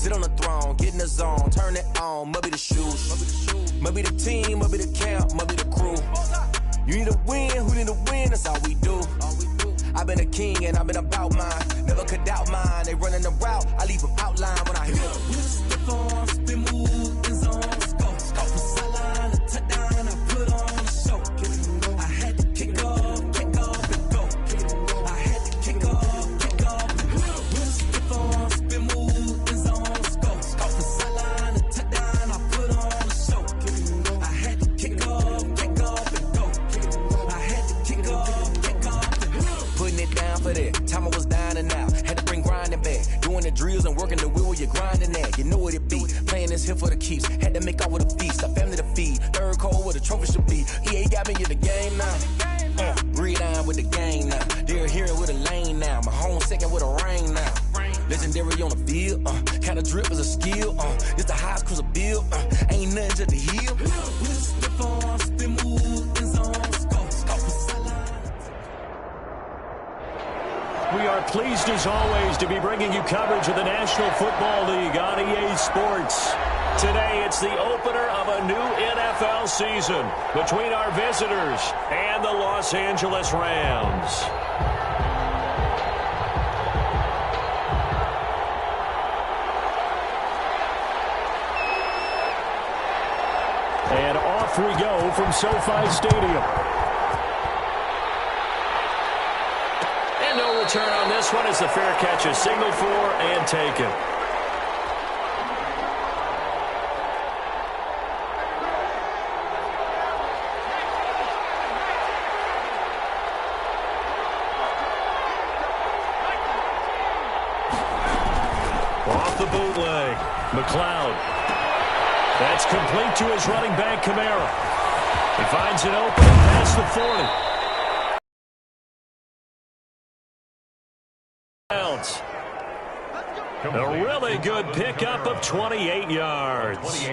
Sit on the throne, get in the zone, turn it on, must be the shoes. Must be the team, must be the camp, must be the crew. You need a win, who need a win, that's all we do. I've been a king and I've been about mine. Never could doubt mine, they running the route, I leave them outline when I hit them. Step on, spin move, in zone, scope. From sideline to touchdown, I put on a show. I had to kick off and go. I had to kick off and go. Step on, spin move, in zone, scope. From sideline to touchdown, I put on a show. I had to kick off and go. I had to kick off and go. Putting it down for that. Time I was down and out. Had to bring grinding back. Doing the drills and working the wheel where you're grinding at. You know what it be. Playing this here for the keeps. Had to make out with a feast. A family to feed. Third cold where the trophy should be. EA got me in the game now. Read on with the game now. They're hearing with a lane now. My home second with a rain now. Legendary on the field. Kind of drip is a skill. It's the highest cruiser bill. Ain't nothing just to heal. Step on, spin move, in zone, scope. We are pleased as always to be bringing you coverage of the National Football League on EA Sports. Today it's the opener of a new NFL season between our visitors and the Los Angeles Rams. And off we go from SoFi Stadium. No return on this one as the fair catch is signaled for and taken. Off the bootleg. McLeod. That's complete to his running back, Kamara. He finds an opening past the 40. A really good pickup of 28 yards.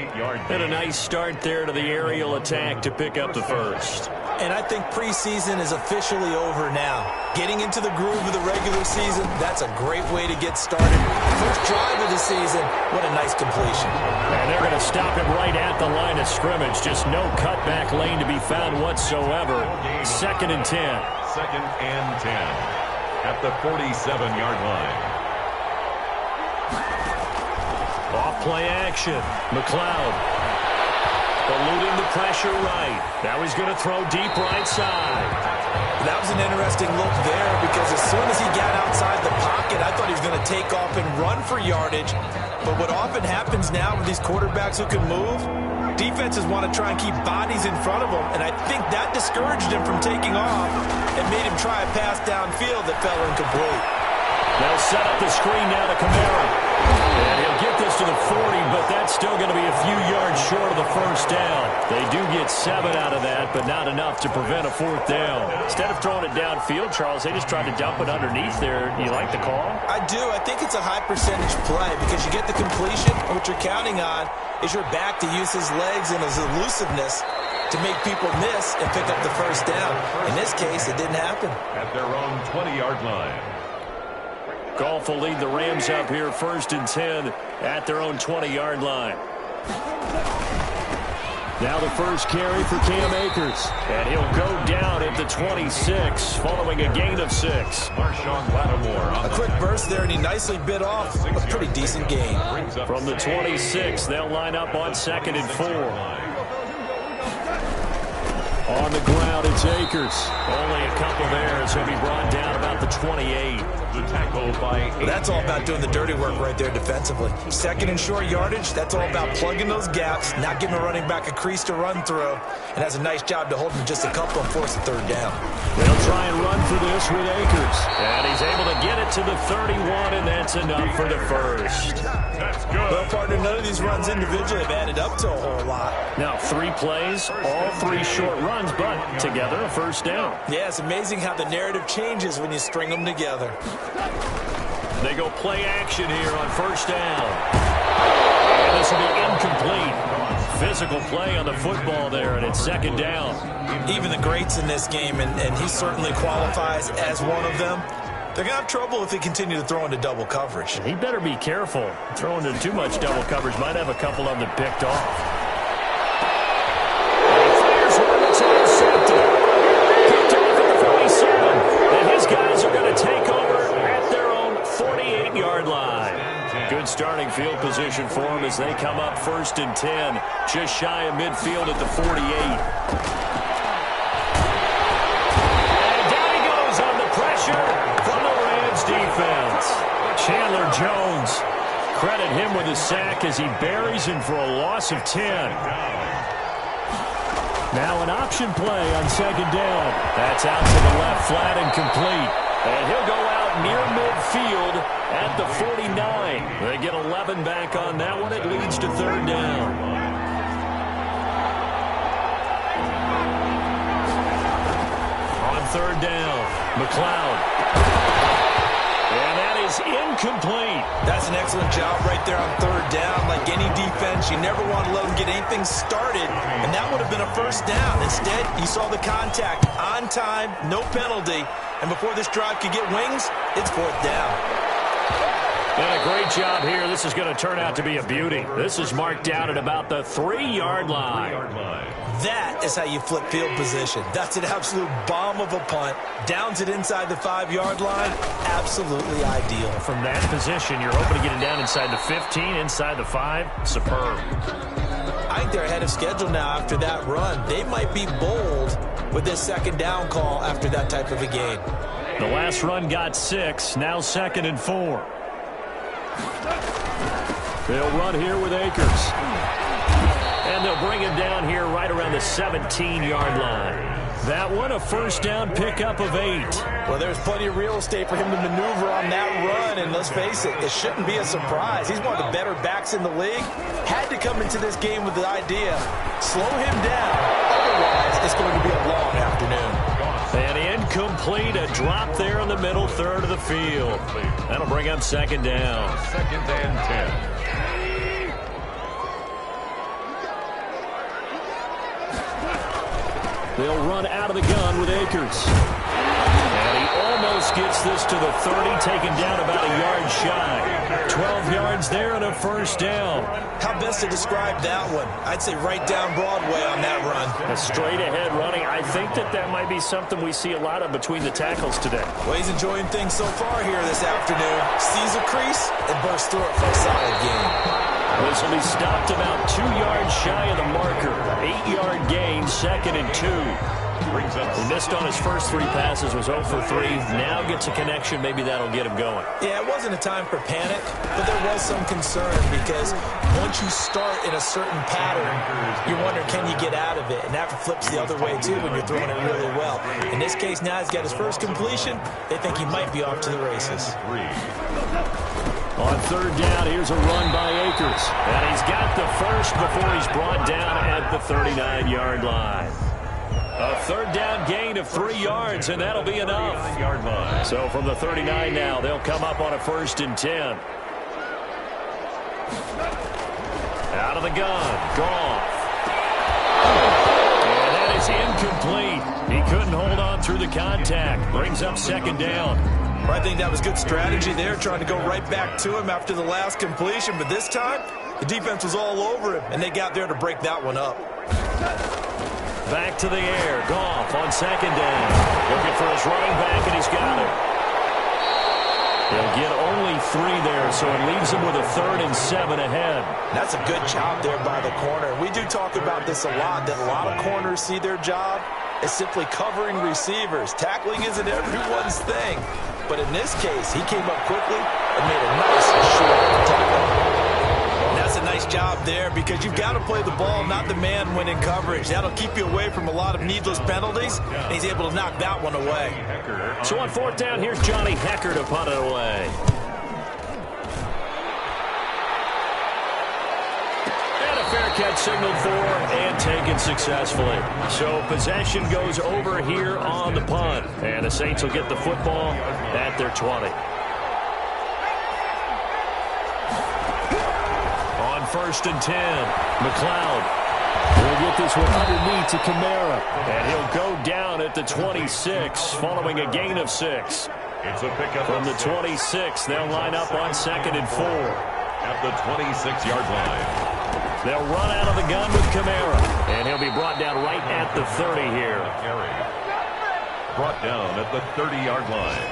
And a nice start there to the aerial attack to pick up the first. And I think preseason is officially over now. Getting into the groove of the regular season, that's a great way to get started. First drive of the season, what a nice completion. And they're going to stop him right at the line of scrimmage. Just no cutback lane to be found whatsoever. 2nd and 10. 2nd and 10 at the 47-yard line. Off play action. McLeod eluding the pressure right. Now he's going to throw deep right side. That was an interesting look there because as soon as he got outside the pocket, I thought he was going to take off and run for yardage. But what often happens now with these quarterbacks who can move, defenses want to try and keep bodies in front of them, and I think that discouraged him from taking off and made him try a pass downfield that fell incomplete. They'll set up the screen now to Kamara. And he'll get this to the 40, but that's still going to be a few yards short of the first down. They do get 7 out of that, but not enough to prevent a 4th down. Instead of throwing it downfield, Charles, they just tried to dump it underneath there. You like the call? I do. I think it's a high percentage play because you get the completion. What you're counting on is your back to use his legs and his elusiveness to make people miss and pick up the first down. In this case, it didn't happen. At their own 20-yard line. Goff will lead the Rams up here 1st and 10 at their own 20-yard line. Now the first carry for Cam Akers. And he'll go down at the 26 following a gain of 6. Marshawn Lattimore on a quick burst there, and he nicely bit off a pretty decent gain. From the 26, they'll line up on 2nd and 4. On the ground, it's Akers. Only a couple there as he'll be brought down about the 28. The tackle by that's all about doing the dirty work right there defensively. 2nd and short yardage, that's all about plugging those gaps, not giving a running back a crease to run through, and has a nice job to hold him just a couple and force a 3rd down. They'll try and run for this with Akers. And he's able to get it to the 31, and that's enough for the first. That's good. Well, partner, none of these runs individually have added up to a whole lot. Now 3 plays, all 3 short runs, but together a first down. Yeah, it's amazing how the narrative changes when you string them together. They go play action here on 1st down. And this will be incomplete. Physical play on the football there, and it's 2nd down. Even the greats in this game, and he certainly qualifies as one of them, They're going to have trouble if they continue to throw into double coverage. He better be careful. Throwing into too much double coverage might have a couple of them picked off. And he fires one that's intercepted. Picked off at the 47. And his guys are going to take over at their own 48-yard line. Good starting field position for them as they come up 1st and 10. Just shy of midfield at the 48. From the Rams defense. Chandler Jones, credit him with a sack as he buries him for a loss of 10. Now an option play on 2nd down. That's out to the left, flat and complete. And he'll go out near midfield at the 49. They get 11 back on that one. It leads to 3rd down. On 3rd down, McLeod. And that is incomplete. That's an excellent job right there on 3rd down. Like any defense, you never want to let them get anything started, and that would have been a 1st down. Instead, you saw the contact on time, no penalty, and before this drive could get wings, it's 4th down. And a great job here. This is going to turn out to be a beauty. This is marked out at about the 3-yard line. That is how you flip field position. That's an absolute bomb of a punt. Downs it inside the 5-yard line. Absolutely ideal. From that position, you're hoping to get it down inside the 15, inside the 5. Superb. I think they're ahead of schedule now after that run. They might be bold with this 2nd down call after that type of a game. The last run got 6. Now 2nd and 4. They'll run here with Akers. And they'll bring him down here right around the 17-yard line. That one, a 1st down pickup of 8. Well, there's plenty of real estate for him to maneuver on that run, and let's face it, it shouldn't be a surprise. He's one of the better backs in the league. Had to come into this game with the idea, slow him down, otherwise it's going to be a long afternoon. And incomplete, a drop there in the middle 3rd of the field. That'll bring up 2nd down. 2nd and 10. They'll run out of the gun with Akers. And he almost gets this to the 30, taken down about a yard shy. 12 yards there and a 1st down. How best to describe that one? I'd say right down Broadway on that run. A straight ahead running. I think that might be something we see a lot of between the tackles today. Well, he's enjoying things so far here this afternoon. Sees a crease and bursts through it for a solid game. This will be stopped about 2 yards shy of the marker. 8-yard gain, 2nd and 2. He missed on his first 3 passes, was 0 for 3. Now gets a connection. Maybe that'll get him going. Yeah, it wasn't a time for panic, but there was some concern because once you start in a certain pattern, you're wondering, can you get out of it? And that flips the other way, too, when you're throwing it really well. In this case, now he's got his first completion. They think he might be off to the races. On 3rd down, here's a run by Akers. And he's got the first before he's brought down at the 39-yard line. A 3rd down gain of 3 yards, and that'll be enough. So from the 39 now, they'll come up on a 1st and 10. Out of the gun, Goff. And that is incomplete. He couldn't hold on through the contact. Brings up 2nd down. I think that was good strategy there, trying to go right back to him after the last completion. But this time, the defense was all over him, and they got there to break that one up. Back to the air. Goff on 2nd down. Looking for his running back, and he's got it. They'll get only 3 there, so it leaves him with a 3rd and 7 ahead. That's a good job there by the corner. We do talk about this a lot, that a lot of corners see their job as simply covering receivers. Tackling isn't everyone's thing. But in this case, he came up quickly and made a nice short tackle. And that's a nice job there because you've got to play the ball, not the man when in coverage. That'll keep you away from a lot of needless penalties, and he's able to knock that one away. So on 4th down, here's Johnny Hecker to punt it away. Fair catch signaled for and taken successfully. So possession goes over here on the punt. And the Saints will get the football at their 20. On 1st and 10, McLeod will get this one underneath to Kamara. And he'll go down at the 26 following a gain of 6. It's a pickup from the 26. They'll line up on 2nd and 4. At the 26-yard line. They'll run out of the gun with Kamara, and he'll be brought down right at the 30 here. Brought down at the 30-yard line.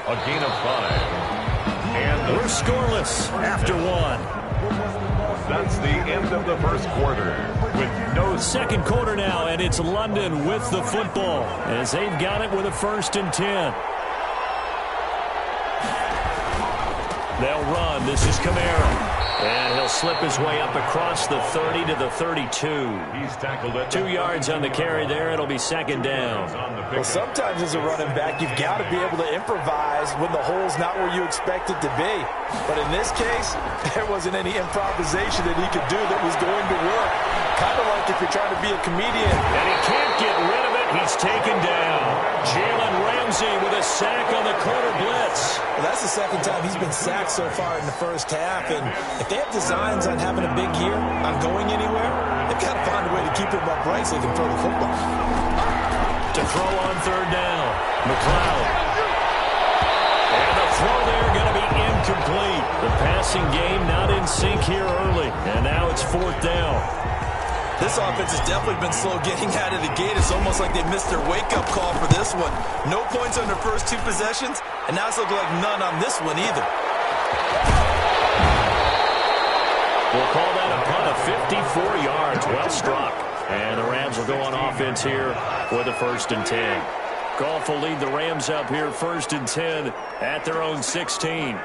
A gain of 5. And we're scoreless after 1. That's the end of the first quarter. With no second quarter now, and it's London with the football as they've got it with a 1st and 10. They'll run. This is Kamara. And he'll slip his way up across the 30 to the 32. He's tackled at 2 yards on the carry there. It'll be 2nd down. Well, sometimes as a running back, you've got to be able to improvise when the hole's not where you expect it to be. But in this case, there wasn't any improvisation that he could do that was going to work. Kind of like if you're trying to be a comedian. And he can't get rid of it. He's taken down. Jalen Ramsey with a sack on the corner blitz. Well, that's the 2nd time he's been sacked so far in the first half. And if they have designs on having a big year, on going anywhere, they've got to find a way to keep him upright so they can throw the football. To throw on 3rd down, McLeod. And the throw there going to be incomplete. The passing game not in sync here early. And now it's 4th down. This offense has definitely been slow getting out of the gate. It's almost like they missed their wake-up call for this one. No points on their first 2 possessions, and now it's looking like none on this one either. We'll call that a punt of 54 yards. Well struck. And the Rams will go on offense here with a 1st and 10. Goff will lead the Rams up here 1st and 10 at their own 16.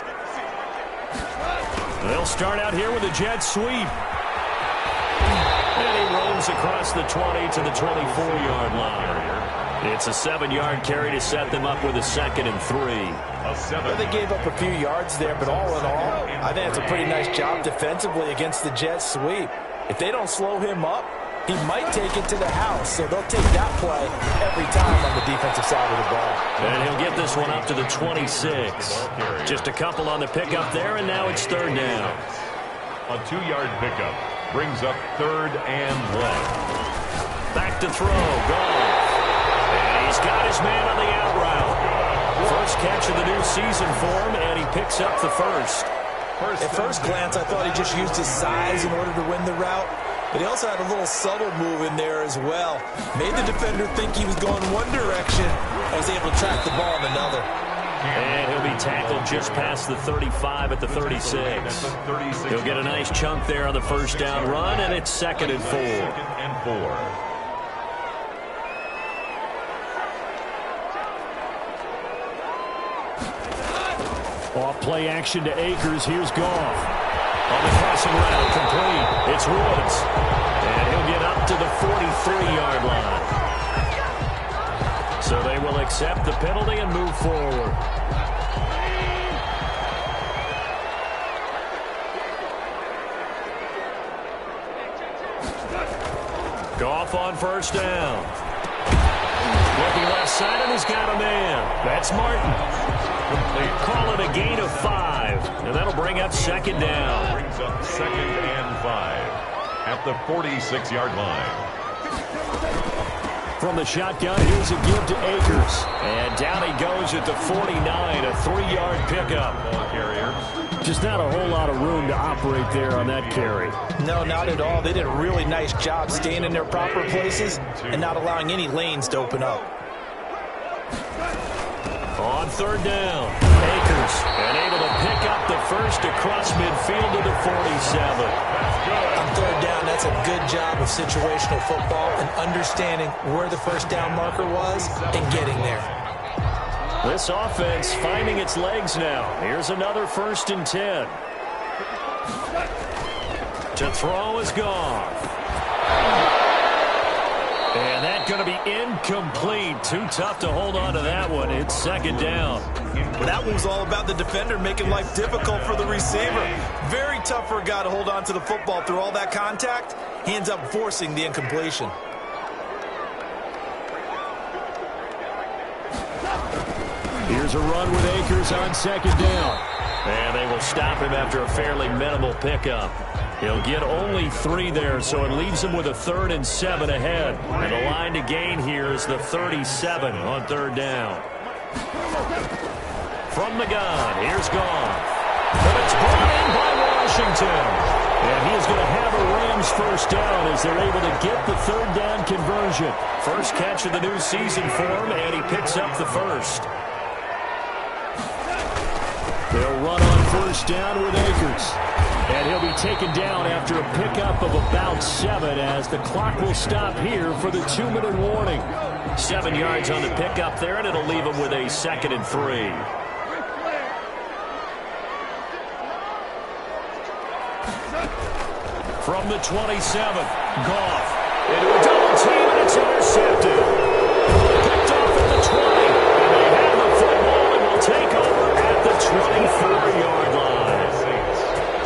They'll start out here with a jet sweep. And he roams across the 20 to the 24-yard line. It's a 7-yard carry to set them up with a 2nd and 3. Well, they gave up a few yards there, but all in all, I think it's a pretty nice job defensively against the jet sweep. If they don't slow him up, he might take it to the house, so they'll take that play every time on the defensive side of the ball. And he'll get this one up to the 26. Just a couple on the pickup there, and now it's 3rd down. A 2-yard pickup brings up 3rd and 1. Back to throw. Goff. And he's got his man on the out route. First catch of the new season for him, and he picks up the first. At first glance, I thought he just used his size in order to win the route. But he also had a little subtle move in there as well. Made the defender think he was going one direction and was able to track the ball in another. And he'll be tackled just past the 35 at the 36. He'll get a nice chunk there on the 1st down run, and it's 2nd and 4. 2nd and 4. Off play action to Akers. Here's Goff. On the crossing route, complete. It's Woods. And he'll get up to the 43-yard line. So they will accept the penalty and move forward. Goff on 1st down. Looking left side, and he's got a man. That's Martin. Call it a gain of 5, and that'll bring up 2nd down. Brings up 2nd and 5 at the 46-yard line. From the shotgun, here's a give to Akers. And down he goes at the 49, a 3-yard pickup. Just not a whole lot of room to operate there on that carry. No, not at all. They did a really nice job staying in their proper places and not allowing any lanes to open up. On 3rd down, Akers, and able to pick up the first across midfield to the 47. On 3rd down, that's a good job of situational football and understanding where the 1st down marker was and getting there. This offense finding its legs now. Here's another 1st and 10. To throw is Goff. And that's going to be incomplete. Too tough to hold on to that one. It's 2nd down. Well, that one was all about the defender making life difficult for the receiver. Very tough for a guy to hold on to the football through all that contact. He ends up forcing the incompletion. Here's a run with Akers on 2nd down. And they will stop him after a fairly minimal pickup. He'll get only 3 there, so it leaves him with a 3rd and 7 ahead. And the line to gain here is the 37 on 3rd down. From the gun, here's Goff. But it's brought in by Washington. And he is going to have a Rams first down as they're able to get the third down conversion. First catch of the new season for him, and he picks up the first. They'll run on first down with Akers. And he'll be taken down after a pickup of about 7 as the clock will stop here for the 2-minute warning. 7 yards on the pickup there, and it'll leave him with a 2nd and 3. From the 27, Goff into a double team, and it's intercepted. Picked off at the 20, and they have the football and will take over at the 24-yard line.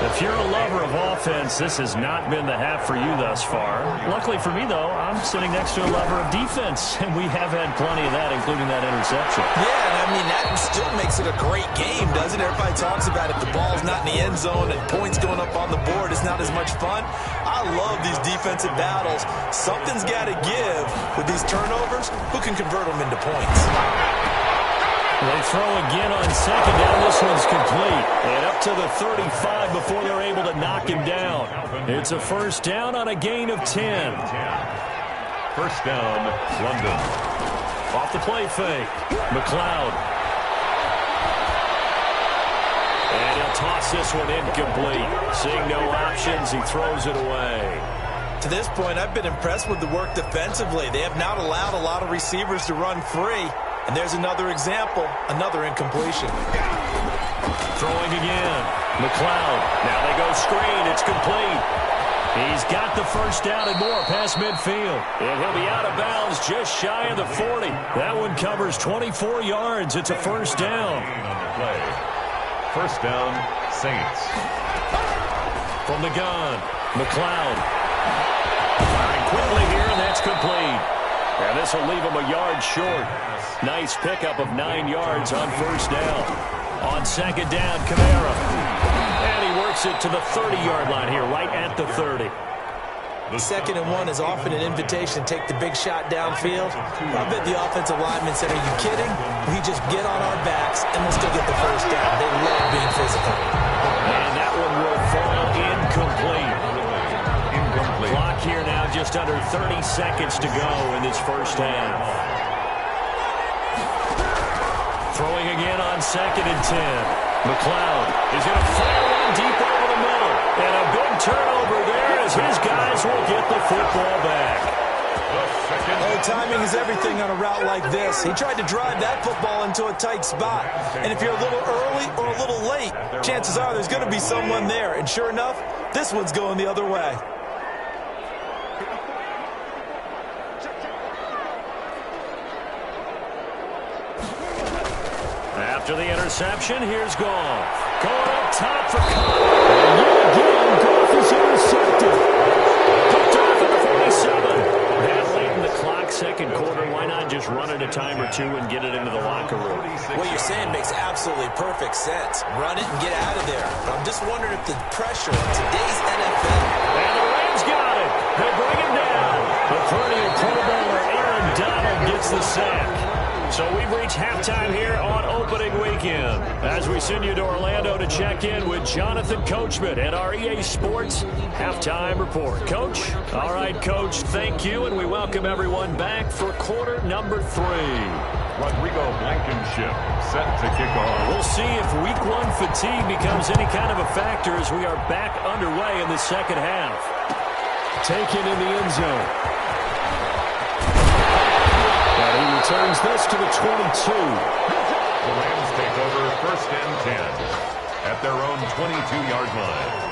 If you're a lover of offense, this has not been the half for you thus far. Luckily for me, though, I'm sitting next to a lover of defense, and we have had plenty of that, including that interception. Yeah, and I mean, that still makes it a great game, doesn't it? Everybody talks about if the ball's not in the end zone and points going up on the board, it's not as much fun. I love these defensive battles. Something's got to give with these turnovers. Who can convert them into points? They throw again on second down. This one's complete. And up to the 35 before they're able to knock him down. It's a first down on a gain of 10. First down, London. Off the play fake. McLeod. And he'll toss this one incomplete. Seeing no options, he throws it away. To this point, I've been impressed with the work defensively. They have not allowed a lot of receivers to run free. And there's another example, another incompletion. Throwing again. McLeod. Now they go screen. It's complete. He's got the first down and more past midfield. And he'll be out of bounds just shy of the 40. That one covers 24 yards. It's a first down. First down, Saints. From the gun, McLeod. Firing quickly here, and that's complete. And this will leave him a yard short. Nice pickup of 9 yards on first down. On second down, Kamara. And he works it to the 30-yard line here, right at the 30. Second and 1 is often an invitation to take the big shot downfield. I bet the offensive lineman said, are you kidding? We just get on our backs and we'll still get the first down. They love being physical. And that one will fall incomplete. Clock here now just under 30 seconds to go in this first half. Throwing again on second and 10. McLeod is going to fire one deep over the middle. And a big turnover there as his guys will get the football back. Oh, timing is everything on a route like this. He tried to drive that football into a tight spot. And if you're a little early or a little late, chances are there's going to be someone there. And sure enough, this one's going the other way. After the interception, here's Goff. Going up top for Connor. And yet again, Goff is intercepted. Picked off at the 47. That late in the clock, second quarter. Why not just run it a time or two and get it into the locker room? What you're saying makes absolutely perfect sense. Run it and get out of there. But I'm just wondering if the pressure in today's NFL. And the Rams got it. They bring him down. The perennial Pro Bowler Aaron Donald gets the sack. So we've reached halftime here on opening weekend as we send you to Orlando to check in with Jonathan Coachman at our EA Sports Halftime Report. Coach? All right, Coach, thank you, and we welcome everyone back for quarter number 3. Rodrigo Blankenship set to kick off. We'll see if week 1 fatigue becomes any kind of a factor as we are back underway in the second half. Taken in the end zone. He returns this to the 22. The Rams take over first and 10 at their own 22-yard line.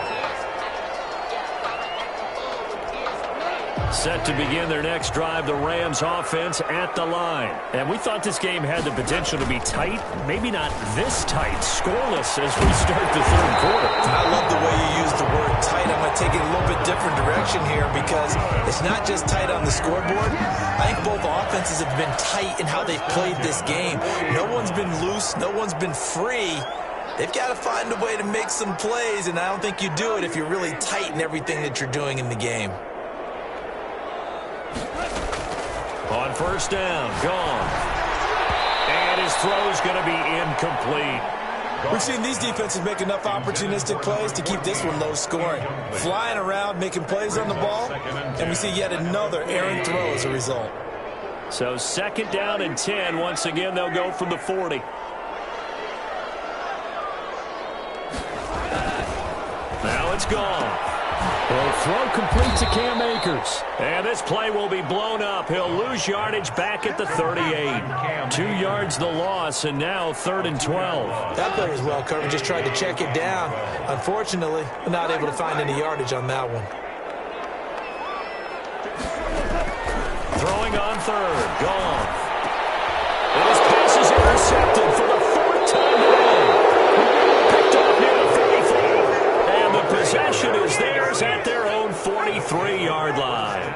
Set to begin their next drive, the Rams offense at the line. And we thought this game had the potential to be tight. Maybe not this tight, scoreless as we start the third quarter. I love the way you use the word tight. I'm going to take it a little bit different direction here because it's not just tight on the scoreboard. I think both offenses have been tight in how they've played this game. No one's been loose. No one's been free. They've got to find a way to make some plays, and I don't think you do it if you're really tight in everything that you're doing in the game. On first down, gone. And his his throw is going to be incomplete. We've seen these defenses make enough opportunistic plays to keep this one low scoring. Flying around, making plays on the ball, and we see yet another errant throw as a result. So 2nd down and 10. Once again, they'll go from the 40. Now it's gone. Well, throw complete to Cam Akers. And this play will be blown up. He'll lose yardage back at the 38. 2 yards the loss, and now 3rd and 12. That play was well covered. Just tried to check it down. Unfortunately, not able to find any yardage on that one. Throwing on 3rd. Gone. And his pass is intercepted for the 4th time today. Picked off near the 34. And the possession is theirs at their own 43-yard line.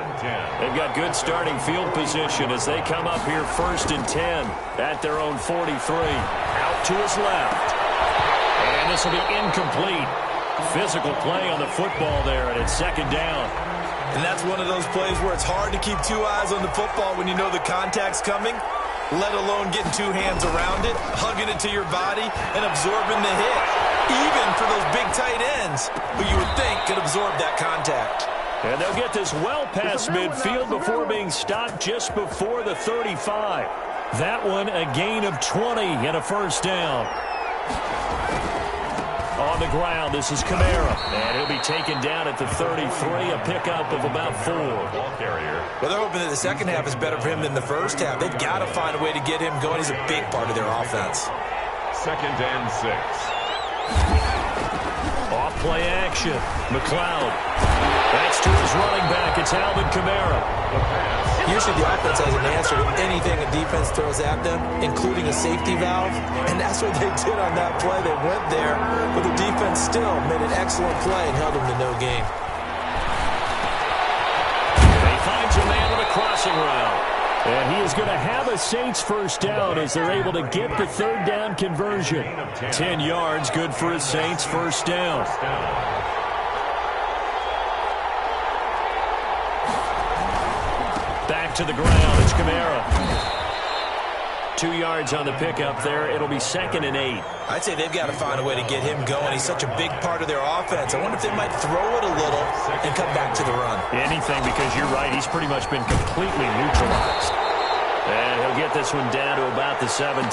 They've got good starting field position as they come up here 1st and 10 at their own 43. Out to his left. And this will be incomplete. Physical play on the football there, and it's 2nd down. And that's one of those plays where it's hard to keep 2 eyes on the football when you know the contact's coming, let alone getting 2 hands around it, hugging it to your body, and absorbing the hit. Even for those big tight ends who you would think could absorb that contact. And they'll get this well past midfield before being stopped just before the 35. That one a gain of 20 and a 1st down. On the ground, this is Kamara. And he'll be taken down at the 33, a pickup of about 4. Well, they're hoping that the second half is better for him than the first half. They've got to find a way to get him going. He's a big part of their offense. 2nd and 6. Off play action. McLeod. That's to his running back. It's Alvin Kamara. Usually the offense has an answer to anything a defense throws at them, including a safety valve. And that's what they did on that play. They went there, but the defense still made an excellent play and held them to no gain. They find a man on a crossing route. And he is going to have a Saints 1st down as they're able to get the 3rd down conversion. 10 yards, good for a Saints 1st down. Back to the ground, it's Kamara. 2 yards on the pickup there. It'll be 2nd and 8. I'd say they've got to find a way to get him going. He's such a big part of their offense. I wonder if they might throw it a little and come back to the run. Anything, because you're right. He's pretty much been completely neutralized. And he'll get this one down to about the 17.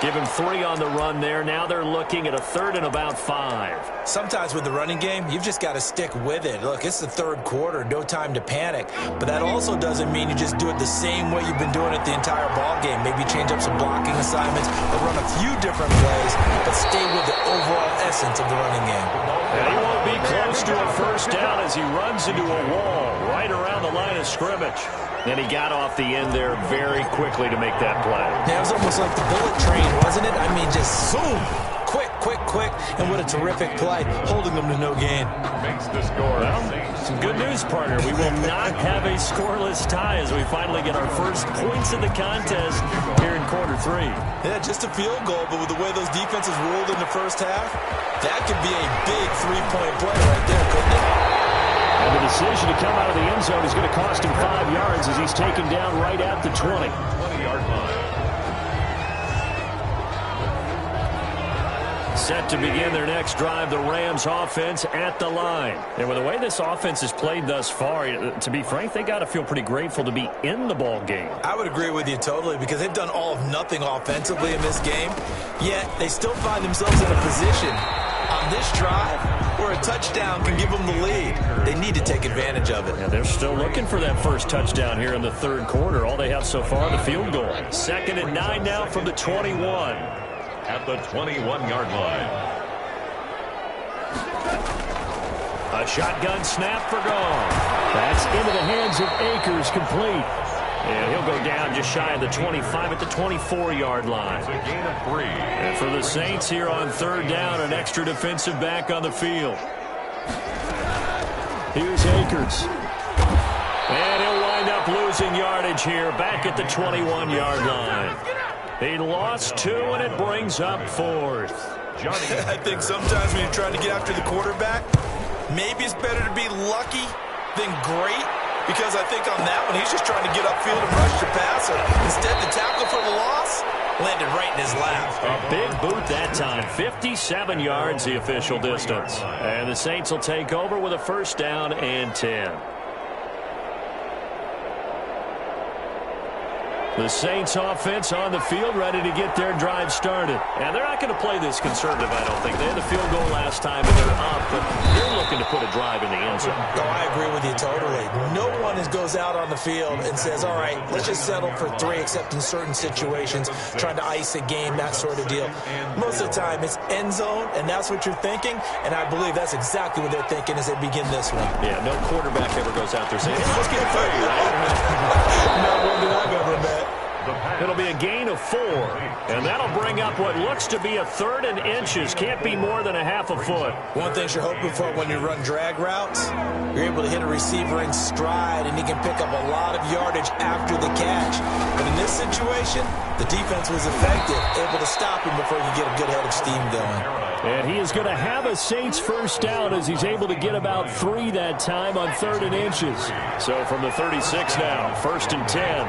Give him 3 on the run there. Now they're looking at a 3rd and about 5. Sometimes with the running game, you've just got to stick with it. Look, it's the 3rd quarter, no time to panic. But that also doesn't mean you just do it the same way you've been doing it the entire ball game. Maybe change up some blocking assignments or run a few different plays, but stay with the overall essence of the running game. And he won't be close to a 1st down as he runs into a wall right around the line of scrimmage. And he got off the end there very quickly to make that play. Yeah, it was almost like the bullet train, wasn't it? I mean, just zoom. Quick. And what a terrific play, holding them to no gain. Makes the score. Well, some good news, partner. We will not have a scoreless tie as we finally get our first points of the contest here in quarter 3. Yeah, just a field goal, but with the way those defenses rolled in the first half, that could be a big 3-point play right there, couldn't it? And the decision to come out of the end zone is going to cost him 5 yards as he's taken down right at the 20. 20-yard line. Set to begin their next drive, the Rams offense at the line. And with the way this offense has played thus far, to be frank, they got to feel pretty grateful to be in the ball game. I would agree with you totally because they've done all of nothing offensively in this game, yet they still find themselves in a position on this drive where a touchdown can give them the lead. They need to take advantage of it. And they're still looking for that first touchdown here in the 3rd quarter. All they have so far, the field goal. 2nd and 9 now from the 21. At the 21-yard line. A shotgun snap for gone. That's into the hands of Akers, complete. And he'll go down just shy of the 25 at the 24-yard line. It's a gain of 3. And for the Saints here on 3rd down, an extra defensive back on the field. Here's Akers. And he'll wind up losing yardage here back at the 21-yard line. He lost 2, and it brings up 4th. I think sometimes when you're trying to get after the quarterback, maybe it's better to be lucky than great, because I think on that one, he's just trying to get upfield and rush the passer. Instead, the tackle for the loss, Landed right in his lap. A big boot that time. 57 yards the official distance. And the Saints will take over with a first down and 10. The Saints offense on the field, ready to get their drive started. And they're not going to play this conservative, I don't think. They had the field goal last time, and they're up, but they're looking to put a drive in the end zone. Oh, I agree with you totally. No one goes out on the field and says, all right, let's just settle for 3, except in certain situations, trying to ice a game, that sort of deal. Most of the time, it's end zone, and that's what you're thinking, and I believe that's exactly what they're thinking as they begin this one. Yeah, no quarterback ever goes out there saying, hey, let's get 3, right? Not one that I've ever met. It'll be a gain of 4, and that'll bring up what looks to be a 3rd and inches. Can't be more than a half a foot. One thing you're hoping for when you run drag routes, you're able to hit a receiver in stride, and he can pick up a lot of yardage after the catch. But in this situation, the defense was effective, able to stop him before he could get a good head of steam going. And he is going to have a Saints first down as he's able to get about 3 that time on 3rd and inches. So from the 36 now, 1st and 10.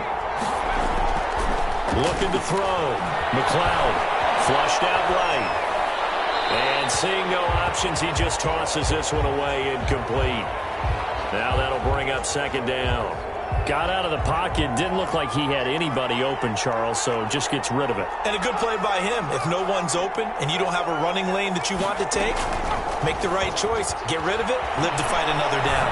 Looking to throw. McLeod flushed out right. And seeing no options, he just tosses this one away incomplete. Now that'll bring up 2nd down. Got out of the pocket. Didn't look like he had anybody open, Charles, so just gets rid of it. And a good play by him. If no one's open and you don't have a running lane that you want to take, make the right choice. Get rid of it. Live to fight another down.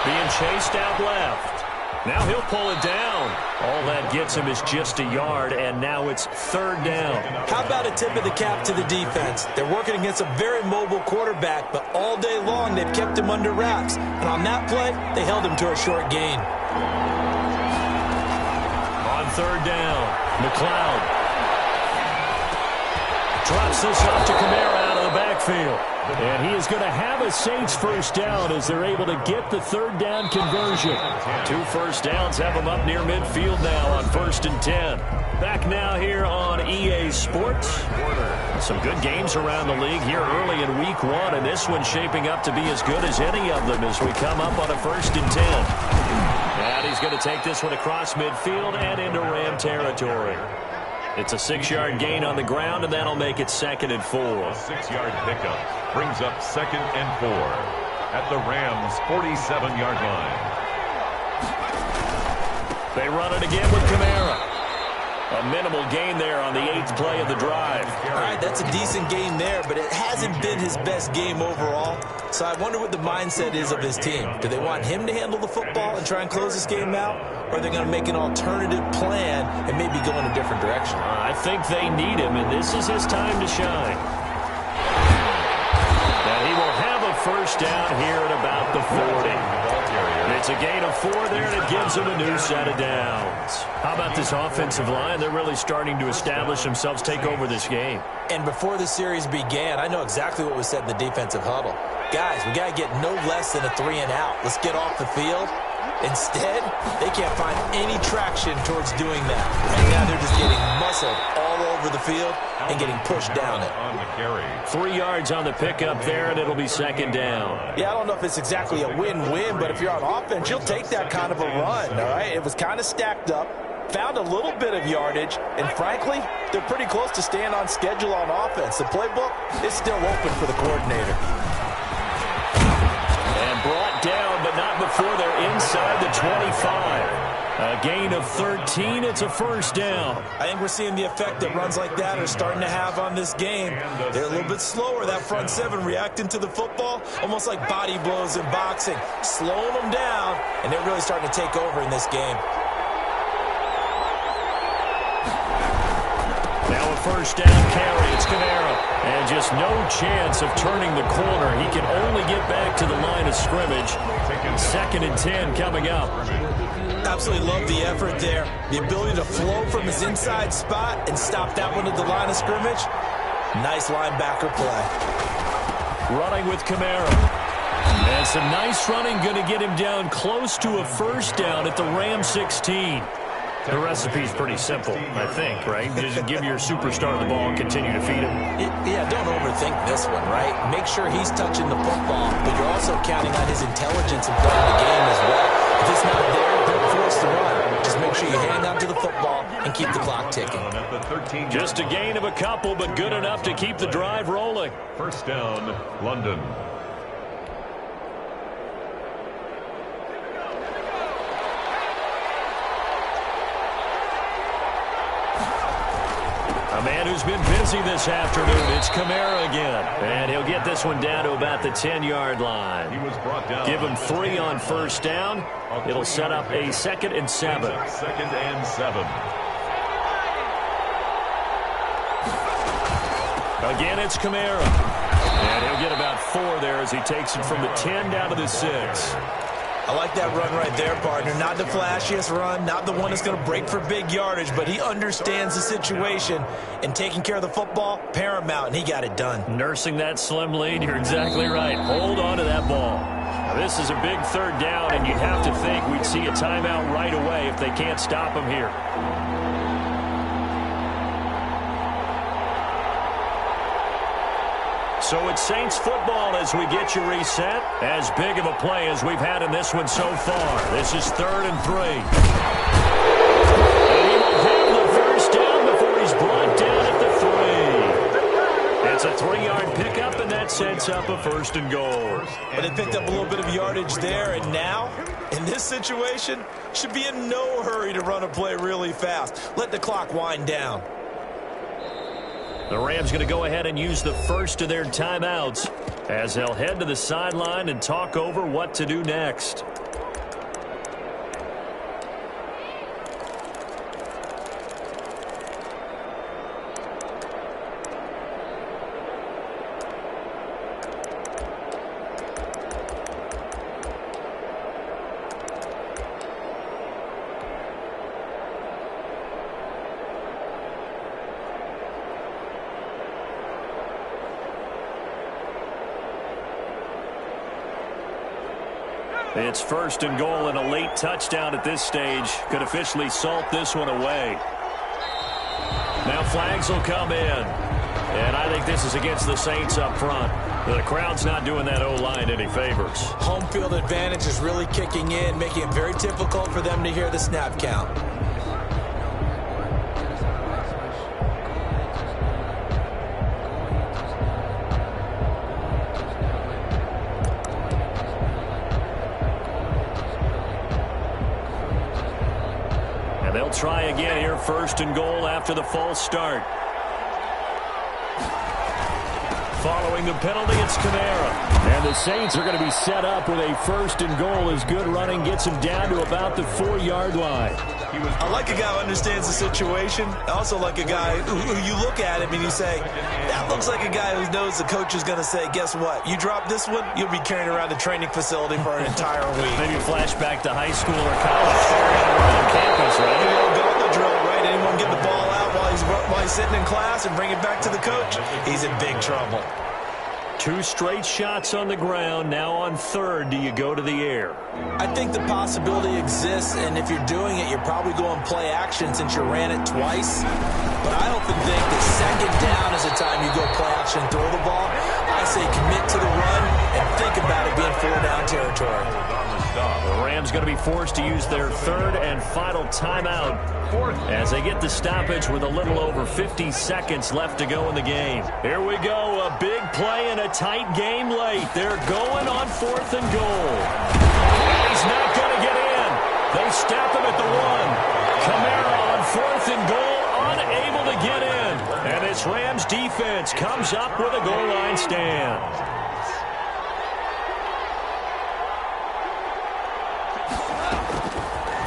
Being chased out left. Now he'll pull it down. All that gets him is just a yard, and now it's 3rd down. How about a tip of the cap to the defense? They're working against a very mobile quarterback, but all day long they've kept him under wraps. And on that play, they held him to a short gain. On 3rd down, McLeod drops this off to Kamara out of the backfield. And he is going to have a Saints first down as they're able to get the 3rd down conversion. 2 first downs have them up near midfield now on 1st and 10. Back now here on EA Sports. Some good games around the league here early in week 1, and this one's shaping up to be as good as any of them as we come up on a 1st and 10. And he's going to take this one across midfield and into Ram territory. It's a 6-yard gain on the ground, and that'll make it 2nd and 4. A 6-yard pickup brings up 2nd and 4 at the Rams' 47-yard line. They run it again with Kamara. A minimal gain there on the 8th play of the drive. All right, that's a decent game there, but it hasn't been his best game overall. So I wonder what the mindset is of his team. Do they want him to handle the football and try and close this game out? Or are they going to make an alternative plan and maybe go in a different direction? I think they need him, and this is his time to shine. Now he will have a first down here at about the 40. It's a gain of 4 there, and it gives him a new set of downs. How about this offensive line? They're really starting to establish themselves, take over this game. And before the series began, I know exactly what was said in the defensive huddle. Guys, we got to get no less than a 3 and out. Let's get off the field. Instead, they can't find any traction towards doing that. And now they're just getting muscled all over the field and getting pushed down it. 3 yards on the pickup there, and it'll be 2nd down. Yeah, I don't know if it's exactly a win-win, but if you're on offense, you'll take that kind of a run, all right? It was kind of stacked up, found a little bit of yardage, and frankly, they're pretty close to staying on schedule on offense. The playbook is still open for the coordinator. Brought down, but not before they're inside the 25. A gain of 13. It's a first down. I think we're seeing the effect that runs like that are starting to have on this game. They're a little bit slower, that front 7, reacting to the football, almost like body blows in boxing, slowing them down, and they're really starting to take over in this game. Now a first down carry. It's Kamara. And just no chance of turning the corner. He can only get back to the line of scrimmage. 2nd and 10 coming up. Absolutely love the effort there. The ability to flow from his inside spot and stop that one at the line of scrimmage. Nice linebacker play. Running with Kamara. And some nice running going to get him down close to a first down at the Ram 16. The recipe's pretty simple, I think, right? Just give your superstar the ball and continue to feed him. Yeah, don't overthink this one, right? Make sure he's touching the football, but you're also counting on his intelligence in playing the game as well. If it's not there, they're forced to run. Just make sure you hang on to the football and keep the clock ticking. Just a gain of a couple, but good enough to keep the drive rolling. First down, London. A man who's been busy this afternoon. It's Kamara again. And he'll get this one down to about the 10-yard line. He was brought down. Give him 3 on first down. It'll set up a 2nd and 7. 2nd and 7. Again, it's Kamara. And he'll get about 4 there as he takes it from the 10 down to the 6. I like that run right there, partner. Not the flashiest run, not the one that's going to break for big yardage, but he understands the situation, and taking care of the football, paramount, and he got it done. Nursing that slim lead, you're exactly right. Hold on to that ball. Now, this is a big 3rd down, and you'd have to think we'd see a timeout right away if they can't stop him here. So it's Saints football as we get you reset. As big of a play as we've had in this one so far. This is 3rd and 3. And he will have the first down before he's brought down at the 3. It's a 3-yard pickup, and that sets up a 1st and goal. But they picked up a little bit of yardage there, and now, in this situation, should be in no hurry to run a play really fast. Let the clock wind down. The Rams going to go ahead and use the first of their timeouts as they'll head to the sideline and talk over what to do next. It's 1st and goal, and a late touchdown at this stage could officially salt this one away. Now flags will come in, and I think this is against the Saints up front. The crowd's not doing that O-line any favors. Home field advantage is really kicking in, making it very difficult for them to hear the snap count. Try again here, 1st and goal after the false start. Following the penalty, it's Kamara. And the Saints are going to be set up with a 1st and goal as good running gets him down to about the 4-yard line. I like a guy who understands the situation. I also like a guy who you look at him and you say, that looks like a guy who knows the coach is going to say, guess what? You drop this one, you'll be carrying around the training facility for an entire week. Maybe flashback to high school or college around campus, right? Gauntlet drill, right? Anyone get the ball out while he's sitting in class and bring it back to the coach? He's in big trouble. 2 straight shots on the ground. Now on 3rd, do you go to the air? I think the possibility exists, and if you're doing it, you're probably going play action since you ran it twice. But I often think that 2nd down is the time you go play action, throw the ball. I say commit to the run and think about it being 4-down territory. The Rams going to be forced to use their 3rd and final timeout as they get the stoppage with a little over 50 seconds left to go in the game. Here we go, a big play in a tight game late. They're going on 4th and goal. And he's not going to get in. They stop him at the 1. Kamara on 4th and goal, unable to get in. And this Rams defense comes up with a goal line stand.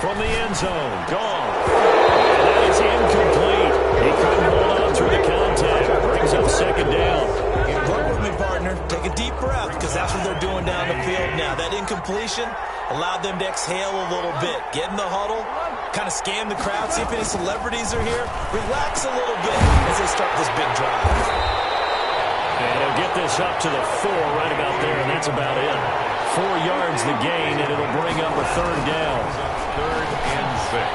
From the end zone, gone. And that is incomplete. He couldn't hold on through the contact. Brings up 2nd down. Work with me, partner. Take a deep breath, because that's what they're doing down the field now. That incompletion allowed them to exhale a little bit. Get in the huddle, kind of scan the crowd, see if any celebrities are here. Relax a little bit as they start this big drive. And he'll get this up to the 4 right about there, and that's about it. 4 yards the gain, and it'll bring up a 3rd down. 3rd and 6.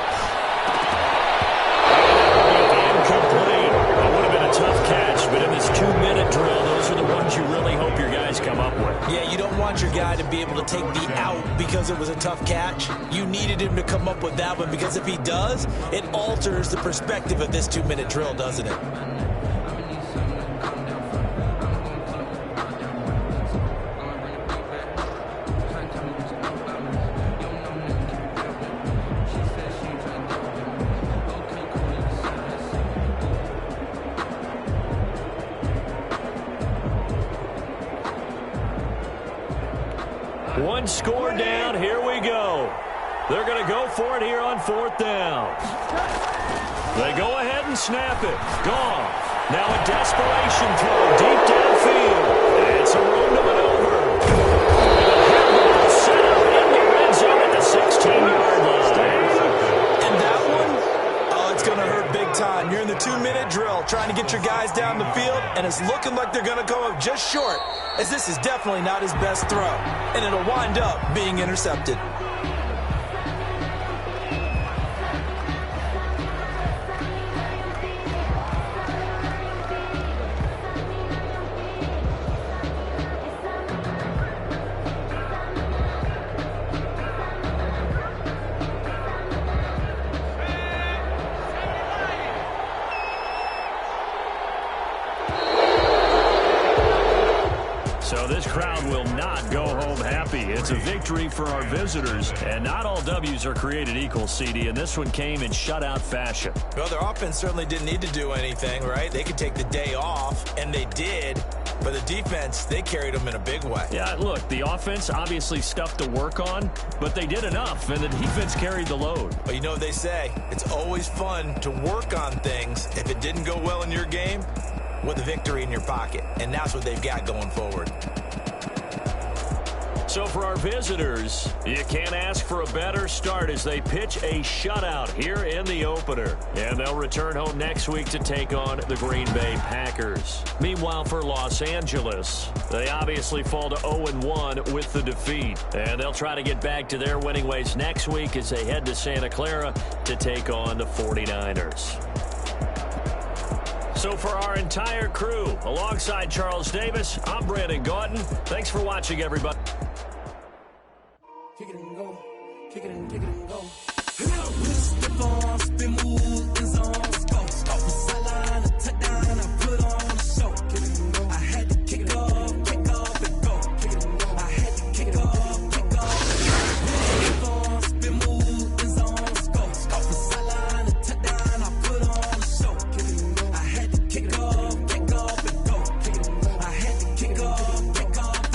Incomplete. That would have been a tough catch, but in this 2-minute drill, those are the ones you really hope your guys come up with. Yeah, you don't want your guy to be able to take the out because it was a tough catch. You needed him to come up with that one, because if he does, it alters the perspective of this 2-minute drill, doesn't it? One score down. Here we go. They're going to go for it here on 4th down. They go ahead and snap it. Gone. Now a desperation throw deep downfield. It's a room to maneuver. Set up in the red zone at the 16-yard line. And that one, it's going to hurt big time. You're in the 2-minute drill trying to get your guys down the field, and it's looking like they're going to come up just short, as this is definitely not his best throw, and it'll wind up being intercepted. So this crowd will not go home happy. It's a victory for our visitors, and not all W's are created equal, CD, and this one came in shutout fashion. Well, their offense certainly didn't need to do anything, right? They could take the day off, and they did. But the defense, they carried them in a big way. Yeah, look, the offense obviously stuff to work on, but they did enough, and the defense carried the load. But you know what they say, it's always fun to work on things. If it didn't go well in your game, with a victory in your pocket, and that's what they've got going forward. So for our visitors, you can't ask for a better start as they pitch a shutout here in the opener. And they'll return home next week to take on the Green Bay Packers. Meanwhile, for Los Angeles, they obviously fall to 0-1 with the defeat. And they'll try to get back to their winning ways next week as they head to Santa Clara to take on the 49ers. So for our entire crew, alongside Charles Davis, I'm Brandon Gauton. Thanks for watching, everybody. Kick it and go. Kick it and go.